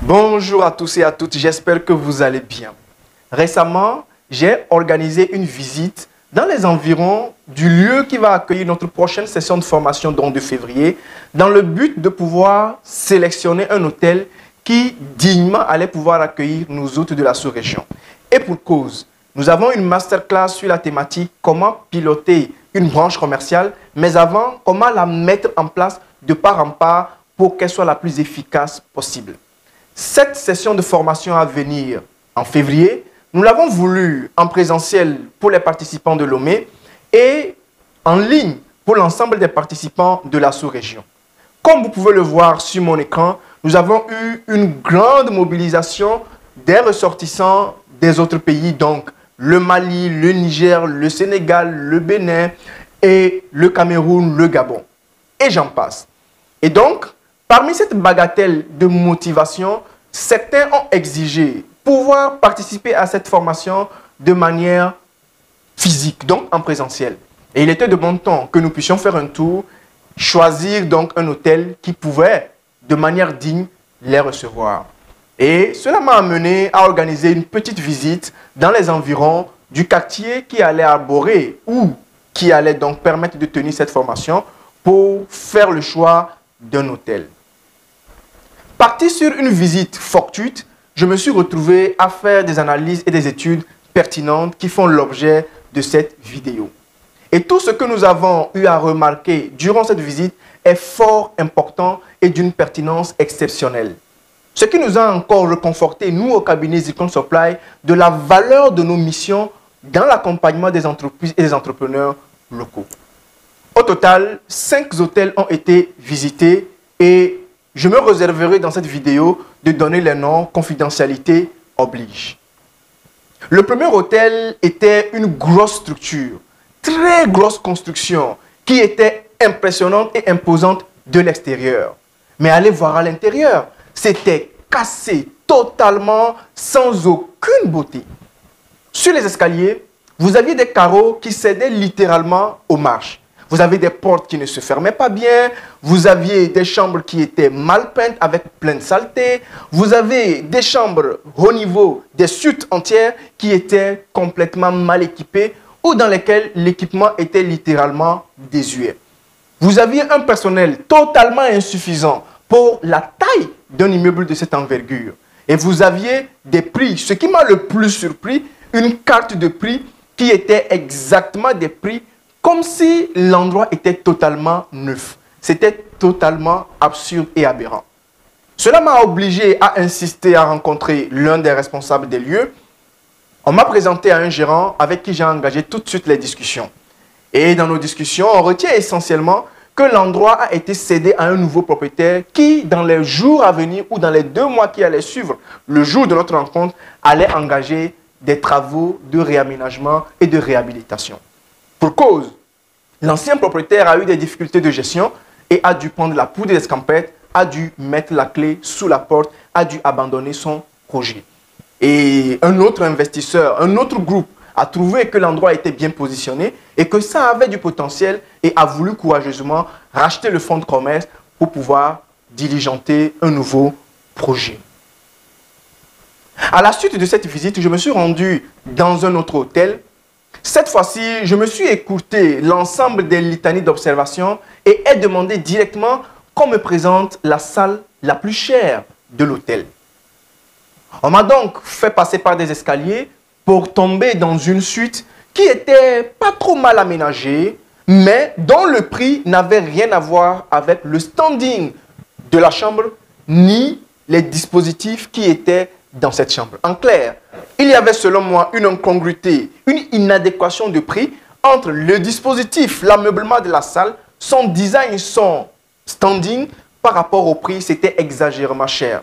Bonjour à tous et à toutes, j'espère que vous allez bien. Récemment, j'ai organisé une visite dans les environs du lieu qui va accueillir notre prochaine session de formation donc de février, dans le but de pouvoir sélectionner un hôtel qui dignement allait pouvoir accueillir nos hôtes de la sous-région. Et pour cause, nous avons une masterclass sur la thématique comment piloter une branche commerciale, mais avant, comment la mettre en place de part en part pour qu'elle soit la plus efficace possible. Cette session de formation à venir en février, nous l'avons voulu en présentiel pour les participants de Lomé et en ligne pour l'ensemble des participants de la sous-région. Comme vous pouvez le voir sur mon écran, nous avons eu une grande mobilisation des ressortissants des autres pays, donc le Mali, le Niger, le Sénégal, le Bénin et le Cameroun, le Gabon. Et j'en passe. Et donc, parmi cette bagatelle de motivation, certains ont exigé pouvoir participer à cette formation de manière physique, donc en présentiel. Et il était de bon ton que nous puissions faire un tour, choisir donc un hôtel qui pouvait, de manière digne, les recevoir. Et cela m'a amené à organiser une petite visite dans les environs du quartier qui allait arborer ou qui allait donc permettre de tenir cette formation pour faire le choix d'un hôtel. Parti sur une visite fortuite, je me suis retrouvé à faire des analyses et des études pertinentes qui font l'objet de cette vidéo. Et tout ce que nous avons eu à remarquer durant cette visite est fort important et d'une pertinence exceptionnelle. Ce qui nous a encore reconforté, nous au cabinet Zircon Supply, de la valeur de nos missions dans l'accompagnement des entreprises et des entrepreneurs locaux. Au total, 5 hôtels ont été visités et je me réserverai dans cette vidéo de donner les noms, confidentialité oblige. Le premier hôtel était une grosse structure, très grosse construction, qui était impressionnante et imposante de l'extérieur. Mais allez voir à l'intérieur, c'était cassé totalement, sans aucune beauté. Sur les escaliers, vous aviez des carreaux qui cédaient littéralement aux marches. Vous avez des portes qui ne se fermaient pas bien. Vous aviez des chambres qui étaient mal peintes avec plein de saleté. Vous avez des chambres au niveau des suites entières qui étaient complètement mal équipées ou dans lesquelles l'équipement était littéralement désuet. Vous aviez un personnel totalement insuffisant pour la taille d'un immeuble de cette envergure. Et vous aviez des prix. Ce qui m'a le plus surpris, une carte de prix qui était exactement des prix comme si l'endroit était totalement neuf. C'était totalement absurde et aberrant. Cela m'a obligé à insister à rencontrer l'un des responsables des lieux. On m'a présenté à un gérant avec qui j'ai engagé tout de suite les discussions. Et dans nos discussions, on retient essentiellement que l'endroit a été cédé à un nouveau propriétaire qui, dans les jours à venir ou dans les 2 mois qui allaient suivre le jour de notre rencontre, allait engager des travaux de réaménagement et de réhabilitation. Pour cause, l'ancien propriétaire a eu des difficultés de gestion et a dû prendre la poudre d'escampette, a dû mettre la clé sous la porte, a dû abandonner son projet. Et un autre investisseur, un autre groupe a trouvé que l'endroit était bien positionné et que ça avait du potentiel et a voulu courageusement racheter le fonds de commerce pour pouvoir diligenter un nouveau projet. À la suite de cette visite, je me suis rendu dans un autre hôtel. Cette fois-ci, je me suis écouté l'ensemble des litanies d'observation et ai demandé directement qu'on me présente la salle la plus chère de l'hôtel. On m'a donc fait passer par des escaliers pour tomber dans une suite qui était pas trop mal aménagée, mais dont le prix n'avait rien à voir avec le standing de la chambre ni les dispositifs qui étaient dans cette chambre. En clair, il y avait selon moi une incongruité, une inadéquation de prix entre le dispositif, l'ameublement de la salle, son design, son standing par rapport au prix, c'était exagérément cher.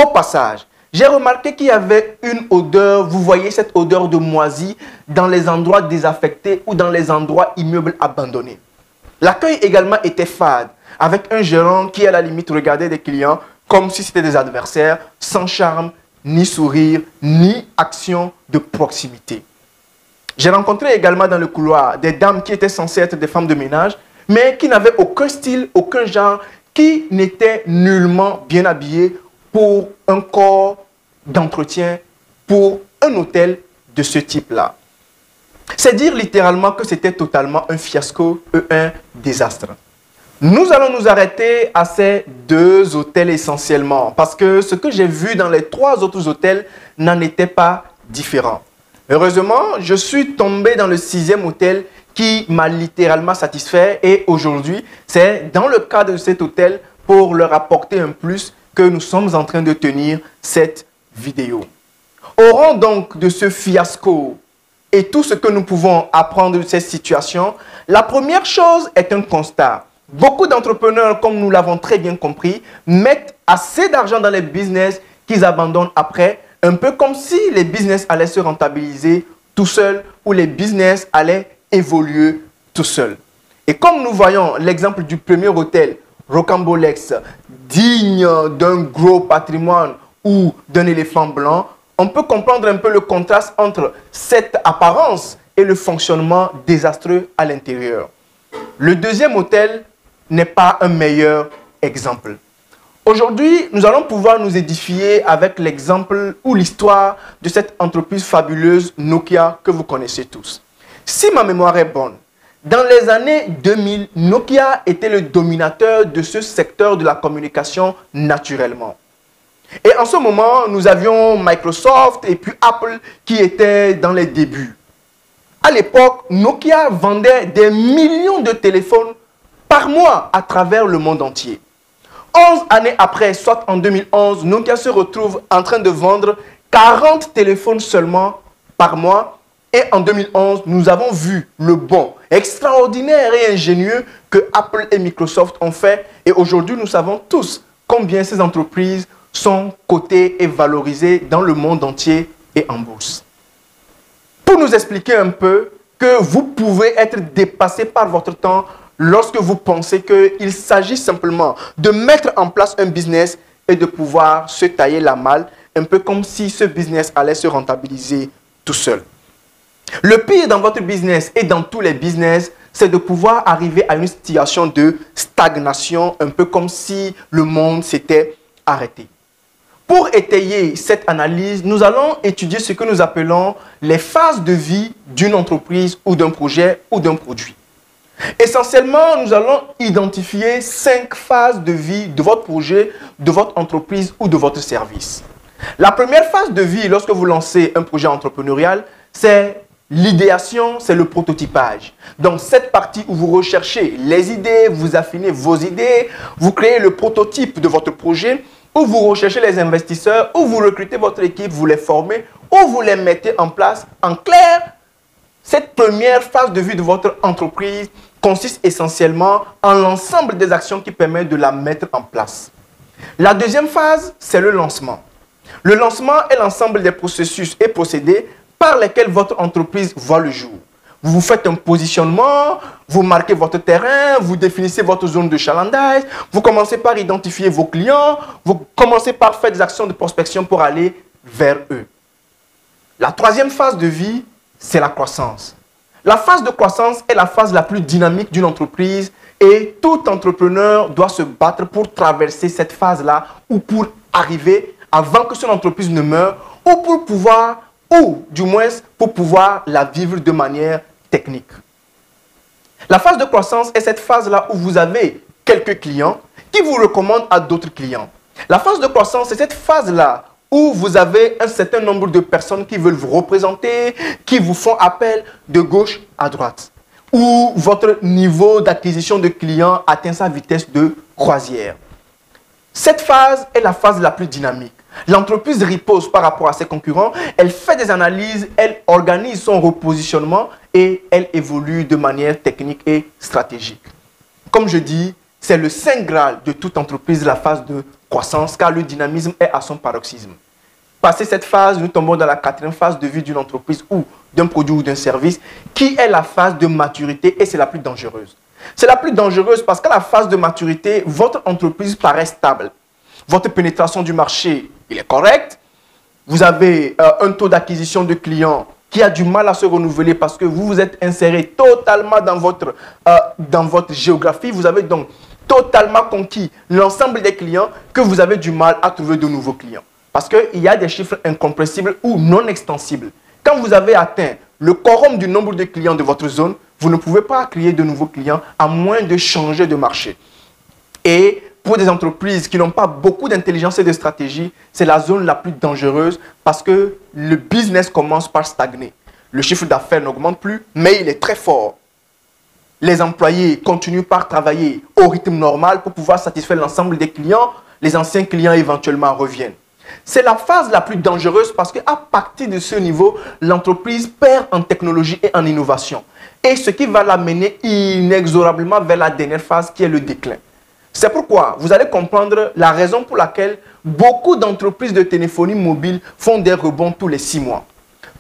Au passage, j'ai remarqué qu'il y avait une odeur, vous voyez cette odeur de moisi dans les endroits désaffectés ou dans les endroits immeubles abandonnés. L'accueil également était fade, avec un gérant qui à la limite regardait des clients comme si c'était des adversaires, sans charme, ni sourire, ni action de proximité. J'ai rencontré également dans le couloir des dames qui étaient censées être des femmes de ménage, mais qui n'avaient aucun style, aucun genre, qui n'étaient nullement bien habillées pour un corps d'entretien pour un hôtel de ce type-là. C'est dire littéralement que c'était totalement un fiasco et un désastre. Nous allons nous arrêter à ces deux hôtels essentiellement parce que ce que j'ai vu dans les trois autres hôtels n'en était pas différent. Heureusement, je suis tombé dans le 6e hôtel qui m'a littéralement satisfait et aujourd'hui, c'est dans le cadre de cet hôtel pour leur apporter un plus que nous sommes en train de tenir cette vidéo. Au rang donc de ce fiasco et tout ce que nous pouvons apprendre de cette situation, la première chose est un constat. Beaucoup d'entrepreneurs, comme nous l'avons très bien compris, mettent assez d'argent dans les business qu'ils abandonnent après, un peu comme si les business allaient se rentabiliser tout seuls ou les business allaient évoluer tout seuls. Et comme nous voyons l'exemple du premier hôtel, Rocambolex, digne d'un gros patrimoine ou d'un éléphant blanc, on peut comprendre un peu le contraste entre cette apparence et le fonctionnement désastreux à l'intérieur. Le deuxième hôtel n'est pas un meilleur exemple. Aujourd'hui, nous allons pouvoir nous édifier avec l'exemple ou l'histoire de cette entreprise fabuleuse Nokia que vous connaissez tous. Si ma mémoire est bonne, dans les années 2000, Nokia était le dominateur de ce secteur de la communication naturellement. Et en ce moment, nous avions Microsoft et puis Apple qui étaient dans les débuts. À l'époque, Nokia vendait des millions de téléphones par mois à travers le monde entier. 11 années après, soit en 2011, Nokia se retrouve en train de vendre 40 téléphones seulement par mois. Et en 2011, nous avons vu le bond extraordinaire et ingénieux que Apple et Microsoft ont fait. Et aujourd'hui, nous savons tous combien ces entreprises sont cotées et valorisées dans le monde entier et en bourse. Pour nous expliquer un peu que vous pouvez être dépassé par votre temps lorsque vous pensez qu'il s'agit simplement de mettre en place un business et de pouvoir se tailler la malle, un peu comme si ce business allait se rentabiliser tout seul. Le pire dans votre business et dans tous les business, c'est de pouvoir arriver à une situation de stagnation, un peu comme si le monde s'était arrêté. Pour étayer cette analyse, nous allons étudier ce que nous appelons les phases de vie d'une entreprise ou d'un projet ou d'un produit. Essentiellement, nous allons identifier 5 phases de vie de votre projet, de votre entreprise ou de votre service. La première phase de vie, lorsque vous lancez un projet entrepreneurial, c'est l'idéation, c'est le prototypage. Donc, cette partie où vous recherchez les idées, vous affinez vos idées, vous créez le prototype de votre projet, où vous recherchez les investisseurs, où vous recrutez votre équipe, vous les formez, où vous les mettez en place. En clair, cette première phase de vie de votre entreprise consiste essentiellement en l'ensemble des actions qui permettent de la mettre en place. La deuxième phase, c'est le lancement. Le lancement est l'ensemble des processus et procédés par lesquels votre entreprise voit le jour. Vous faites un positionnement, vous marquez votre terrain, vous définissez votre zone de chalandage, vous commencez par identifier vos clients, vous commencez par faire des actions de prospection pour aller vers eux. La troisième phase de vie, c'est la croissance. La phase de croissance est la phase la plus dynamique d'une entreprise et tout entrepreneur doit se battre pour traverser cette phase-là ou pour arriver avant que son entreprise ne meure ou pour pouvoir, ou du moins pour pouvoir la vivre de manière technique. La phase de croissance est cette phase-là où vous avez quelques clients qui vous recommandent à d'autres clients. La phase de croissance, c'est cette phase-là où vous avez un certain nombre de personnes qui veulent vous représenter, qui vous font appel de gauche à droite, où votre niveau d'acquisition de clients atteint sa vitesse de croisière. Cette phase est la phase la plus dynamique. L'entreprise riposte par rapport à ses concurrents, elle fait des analyses, elle organise son repositionnement et elle évolue de manière technique et stratégique. Comme je dis, c'est le saint graal de toute entreprise, la phase de croissance, car le dynamisme est à son paroxysme. Passé cette phase, nous tombons dans la quatrième phase de vie d'une entreprise ou d'un produit ou d'un service, qui est la phase de maturité et c'est la plus dangereuse. C'est la plus dangereuse parce qu'à la phase de maturité, votre entreprise paraît stable. Votre pénétration du marché, il est correct. Vous avez un taux d'acquisition de clients qui a du mal à se renouveler parce que vous vous êtes inséré totalement dans votre géographie. Vous avez donc totalement conquis l'ensemble des clients que vous avez du mal à trouver de nouveaux clients. Parce qu'il y a des chiffres incompressibles ou non extensibles. Quand vous avez atteint le quorum du nombre de clients de votre zone, vous ne pouvez pas créer de nouveaux clients à moins de changer de marché. Et pour des entreprises qui n'ont pas beaucoup d'intelligence et de stratégie, c'est la zone la plus dangereuse parce que le business commence par stagner. Le chiffre d'affaires n'augmente plus, mais il est très fort. Les employés continuent par travailler au rythme normal pour pouvoir satisfaire l'ensemble des clients. Les anciens clients éventuellement reviennent. C'est la phase la plus dangereuse parce qu'à partir de ce niveau, l'entreprise perd en technologie et en innovation. Et ce qui va l'amener inexorablement vers la dernière phase qui est le déclin. C'est pourquoi vous allez comprendre la raison pour laquelle beaucoup d'entreprises de téléphonie mobile font des rebonds tous les 6 mois.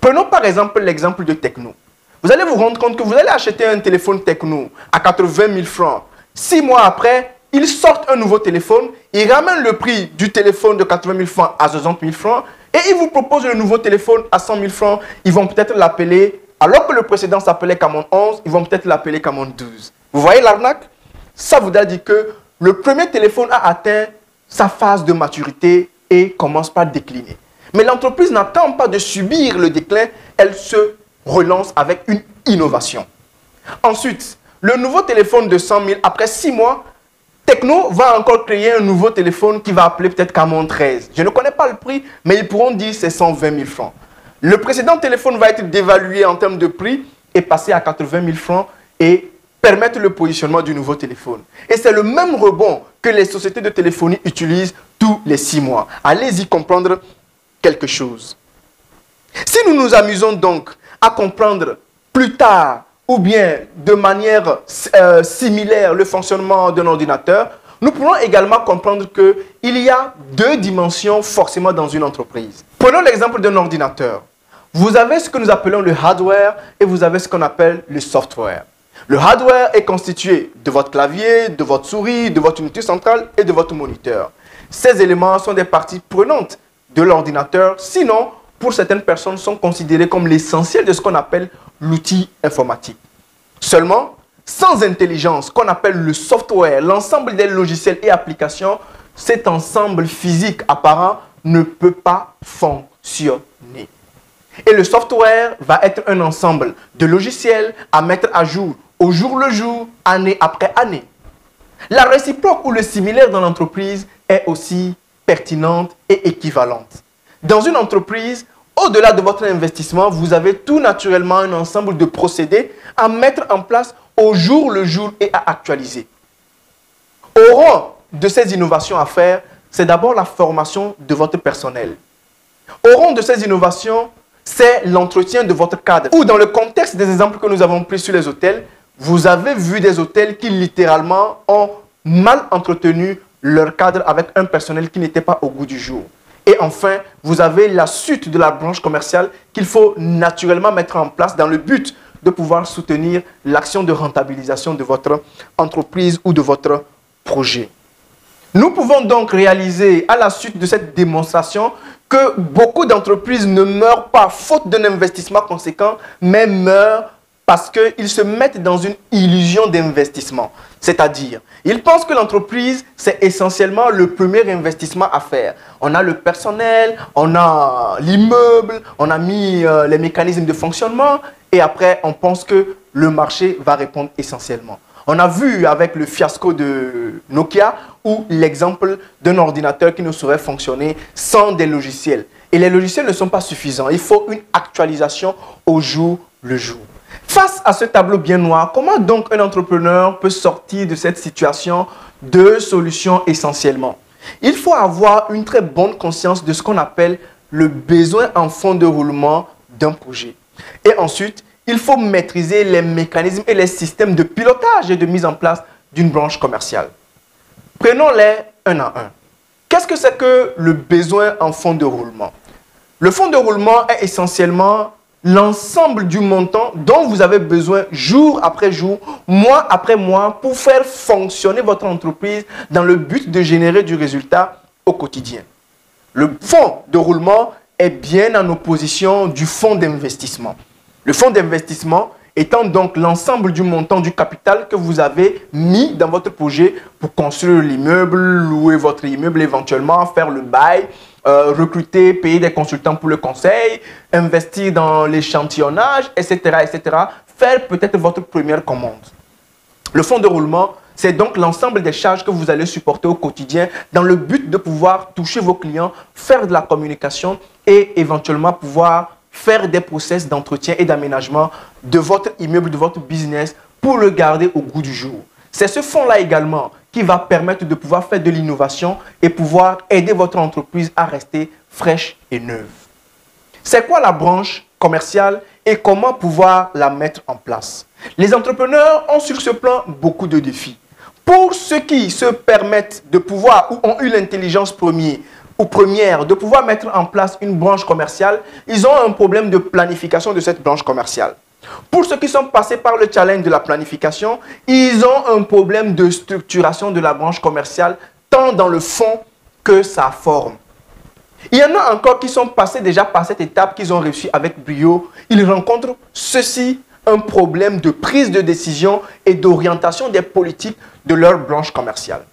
Prenons par exemple l'exemple de Tecno. Vous allez vous rendre compte que vous allez acheter un téléphone Tecno à 80 000 francs. 6 mois après, ils sortent un nouveau téléphone, ils ramènent le prix du téléphone de 80 000 francs à 60 000 francs et ils vous proposent le nouveau téléphone à 100 000 francs. Ils vont peut-être l'appeler, alors que le précédent s'appelait Camon 11, ils vont peut-être l'appeler Camon 12. Vous voyez l'arnaque? Ça voudrait dire que le premier téléphone a atteint sa phase de maturité et commence par décliner. Mais l'entreprise n'attend pas de subir le déclin, elle se relance avec une innovation. Ensuite, le nouveau téléphone de 100 000, après 6 mois, Tecno va encore créer un nouveau téléphone qui va appeler peut-être Camon 13. Je ne connais pas le prix, mais ils pourront dire c'est 120 000 francs. Le précédent téléphone va être dévalué en termes de prix et passer à 80 000 francs et permettre le positionnement du nouveau téléphone. Et c'est le même rebond que les sociétés de téléphonie utilisent tous les 6 mois. Allez-y comprendre quelque chose. Si nous nous amusons donc à comprendre plus tard ou bien de manière similaire le fonctionnement d'un ordinateur, nous pourrons également comprendre qu'il y a 2 dimensions forcément dans une entreprise. Prenons l'exemple d'un ordinateur. Vous avez ce que nous appelons le hardware et vous avez ce qu'on appelle le software. Le hardware est constitué de votre clavier, de votre souris, de votre unité centrale et de votre moniteur. Ces éléments sont des parties prenantes de l'ordinateur, sinon, pour certaines personnes, sont considérés comme l'essentiel de ce qu'on appelle l'outil informatique. Seulement, sans intelligence, qu'on appelle le software, l'ensemble des logiciels et applications, cet ensemble physique apparent ne peut pas fonctionner. Et le software va être un ensemble de logiciels à mettre à jour au jour le jour, année après année. La réciproque ou le similaire dans l'entreprise est aussi pertinente et équivalente. Dans une entreprise, au-delà de votre investissement, vous avez tout naturellement un ensemble de procédés à mettre en place au jour le jour et à actualiser. Au rang de ces innovations à faire, c'est d'abord la formation de votre personnel. Au rang de ces innovations, c'est l'entretien de votre cadre. Ou dans le contexte des exemples que nous avons pris sur les hôtels, vous avez vu des hôtels qui littéralement ont mal entretenu leur cadre avec un personnel qui n'était pas au goût du jour. Et enfin, vous avez la suite de la branche commerciale qu'il faut naturellement mettre en place dans le but de pouvoir soutenir l'action de rentabilisation de votre entreprise ou de votre projet. Nous pouvons donc réaliser à la suite de cette démonstration que beaucoup d'entreprises ne meurent pas faute d'un investissement conséquent, mais meurent parce qu'ils se mettent dans une illusion d'investissement. C'est-à-dire, ils pensent que l'entreprise, c'est essentiellement le premier investissement à faire. On a le personnel, on a l'immeuble, on a mis les mécanismes de fonctionnement et après, on pense que le marché va répondre essentiellement. On a vu avec le fiasco de Nokia ou l'exemple d'un ordinateur qui ne saurait fonctionner sans des logiciels. Et les logiciels ne sont pas suffisants. Il faut une actualisation au jour le jour. Face à ce tableau bien noir, comment donc un entrepreneur peut sortir de cette situation? 2 solutions essentiellement. Il faut avoir une très bonne conscience de ce qu'on appelle le besoin en fond de roulement d'un projet. Et ensuite, il faut maîtriser les mécanismes et les systèmes de pilotage et de mise en place d'une branche commerciale. Prenons-les un à un. Qu'est-ce que c'est que le besoin en fond de roulement? Le fond de roulement est essentiellement l'ensemble du montant dont vous avez besoin jour après jour, mois après mois pour faire fonctionner votre entreprise dans le but de générer du résultat au quotidien. Le fonds de roulement est bien en opposition du fonds d'investissement. Le fonds d'investissement, étant donc l'ensemble du montant du capital que vous avez mis dans votre projet pour construire l'immeuble, louer votre immeuble éventuellement, faire le bail, recruter, payer des consultants pour le conseil, investir dans l'échantillonnage, etc., etc. Faire peut-être votre première commande. Le fonds de roulement, c'est donc l'ensemble des charges que vous allez supporter au quotidien dans le but de pouvoir toucher vos clients, faire de la communication et éventuellement pouvoir faire des process d'entretien et d'aménagement de votre immeuble, de votre business pour le garder au goût du jour. C'est ce fonds-là également qui va permettre de pouvoir faire de l'innovation et pouvoir aider votre entreprise à rester fraîche et neuve. C'est quoi la branche commerciale et comment pouvoir la mettre en place? Les entrepreneurs ont sur ce plan beaucoup de défis. Pour ceux qui se permettent de pouvoir ou ont eu l'intelligence première de pouvoir mettre en place une branche commerciale, ils ont un problème de planification de cette branche commerciale. Pour ceux qui sont passés par le challenge de la planification, ils ont un problème de structuration de la branche commerciale, tant dans le fond que sa forme. Il y en a encore qui sont passés déjà par cette étape qu'ils ont réussi avec brio. Ils rencontrent ceci, un problème de prise de décision et d'orientation des politiques de leur branche commerciale.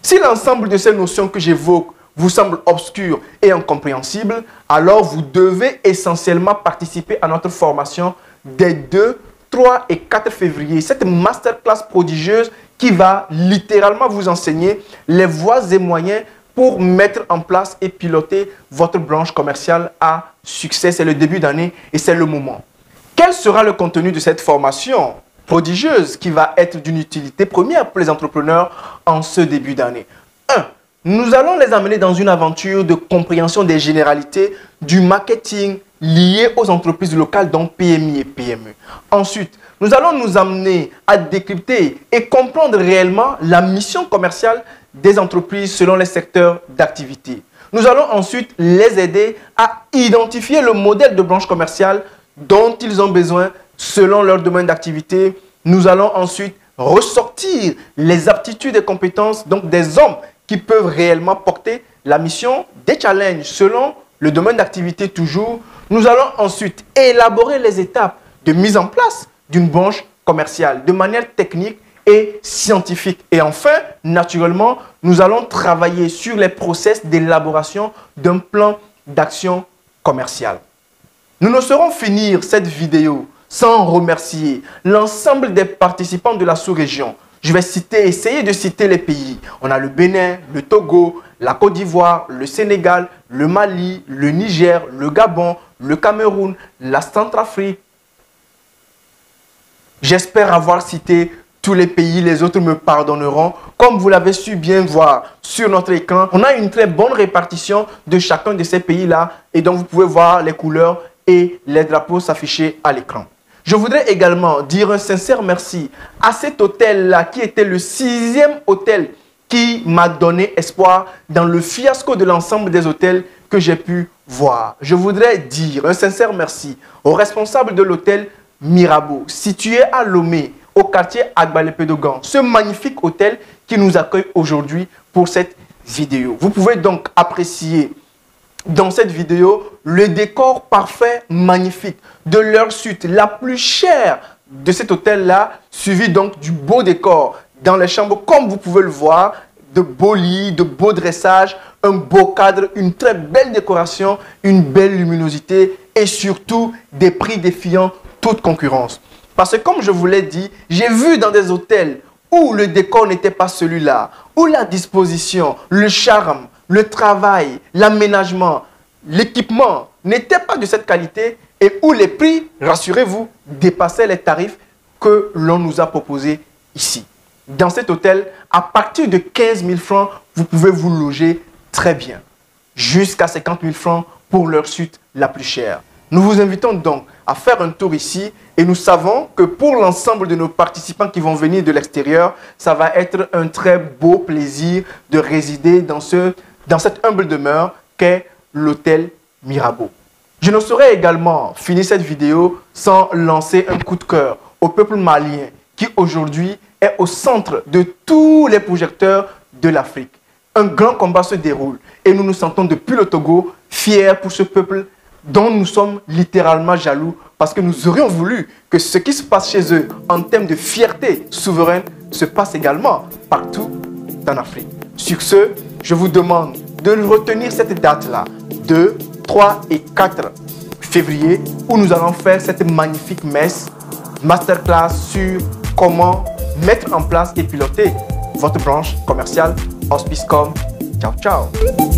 Si l'ensemble de ces notions que j'évoque vous semble obscur et incompréhensible, alors vous devez essentiellement participer à notre formation des 2, 3 et 4 février. Cette masterclass prodigieuse qui va littéralement vous enseigner les voies et moyens pour mettre en place et piloter votre branche commerciale à succès. C'est le début d'année et c'est le moment. Quel sera le contenu de cette formation prodigieuse qui va être d'une utilité première pour les entrepreneurs en ce début d'année? 1. Nous allons les amener dans une aventure de compréhension des généralités du marketing lié aux entreprises locales, donc PMI et PME. Ensuite, nous allons nous amener à décrypter et comprendre réellement la mission commerciale des entreprises selon les secteurs d'activité. Nous allons ensuite les aider à identifier le modèle de branche commerciale dont ils ont besoin selon leur domaine d'activité. Nous allons ensuite ressortir les aptitudes et compétences donc des hommes qui peuvent réellement porter la mission, des challenges selon le domaine d'activité toujours. Nous allons ensuite élaborer les étapes de mise en place d'une branche commerciale de manière technique et scientifique. Et enfin, naturellement, nous allons travailler sur les process d'élaboration d'un plan d'action commerciale. Nous ne saurons finir cette vidéo sans remercier l'ensemble des participants de la sous-région. Je vais essayer de citer les pays. On a le Bénin, le Togo, la Côte d'Ivoire, le Sénégal, le Mali, le Niger, le Gabon, le Cameroun, la Centrafrique. J'espère avoir cité tous les pays, les autres me pardonneront. Comme vous l'avez su bien voir sur notre écran, on a une très bonne répartition de chacun de ces pays-là et donc vous pouvez voir les couleurs et les drapeaux s'afficher à l'écran. Je voudrais également dire un sincère merci à cet hôtel-là qui était le 6e hôtel qui m'a donné espoir dans le fiasco de l'ensemble des hôtels que j'ai pu voir. Je voudrais dire un sincère merci aux responsables de l'hôtel Mirabeau, situé à Lomé, au quartier Agbalé-Pédogan, ce magnifique hôtel qui nous accueille aujourd'hui pour cette vidéo. Vous pouvez donc apprécier dans cette vidéo le décor parfait, magnifique de leur suite la plus chère de cet hôtel-là, suivi donc du beau décor dans les chambres, comme vous pouvez le voir, de beaux lits, de beaux dressages, un beau cadre, une très belle décoration, une belle luminosité et surtout des prix défiant toute concurrence. Parce que comme je vous l'ai dit, j'ai vu dans des hôtels où le décor n'était pas celui-là, où la disposition, le charme, le travail, l'aménagement, l'équipement n'étaient pas de cette qualité et où les prix, rassurez-vous, dépassaient les tarifs que l'on nous a proposés ici. Dans cet hôtel, à partir de 15 000 francs, vous pouvez vous loger très bien. Jusqu'à 50 000 francs pour leur suite la plus chère. Nous vous invitons donc à faire un tour ici et nous savons que pour l'ensemble de nos participants qui vont venir de l'extérieur, ça va être un très beau plaisir de résider dans cette humble demeure qu'est l'hôtel Mirabeau. Je ne saurais également finir cette vidéo sans lancer un coup de cœur au peuple malien qui aujourd'hui est au centre de tous les projecteurs de l'Afrique. Un grand combat se déroule et nous nous sentons depuis le Togo fiers pour ce peuple dont nous sommes littéralement jaloux parce que nous aurions voulu que ce qui se passe chez eux en termes de fierté souveraine se passe également partout en Afrique. Sur ce, je vous demande de retenir cette date-là, 2, 3 et 4 février, où nous allons faire cette magnifique messe, masterclass sur comment mettre en place et piloter votre branche commerciale Auspicecom. Ciao, ciao!